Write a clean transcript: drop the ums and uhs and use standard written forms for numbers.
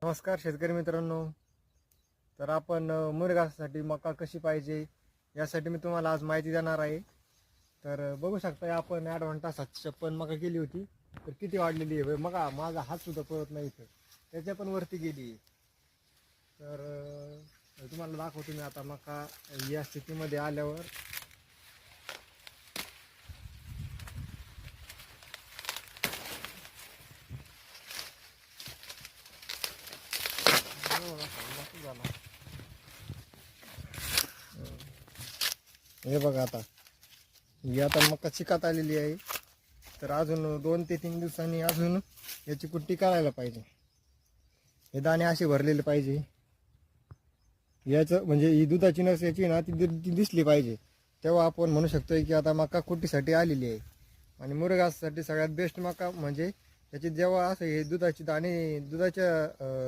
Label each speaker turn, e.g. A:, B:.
A: नमस्कार शेतकरी मित्रांनो. तर आपण मुरघासाठी मका कशी पाहिजे यासाठी मी तुम्हाला आज माहिती देणार आहे. तर बघू शकता आपण ॲडव्हान्टा 756 मका केली होती, तर किती वाढलेली आहे मका. माझा हात सुद्धा पळत नाही तर त्याच्या पण वरती गेली. तर तुम्हाला दाखवतो मी आता मका या स्थितीमध्ये आल्यावर. हे बघा आता मका चिकात आलेली आहे. तर अजून 2 ते 3 दिवसांनी अजून याची कुट्टी करायला पाहिजे. हे दाणे असे भरलेले पाहिजे. याचं म्हणजे ही दुधाची नस याची ना ती दिसली पाहिजे, तेव्हा आपण म्हणू शकतो की आता मका कुट्टीसाठी आलेली आहे. आणि मुरघासाठी सगळ्यात बेस्ट मका म्हणजे याची जेव्हा असं हे दुधाचे दाणे दुधाच्या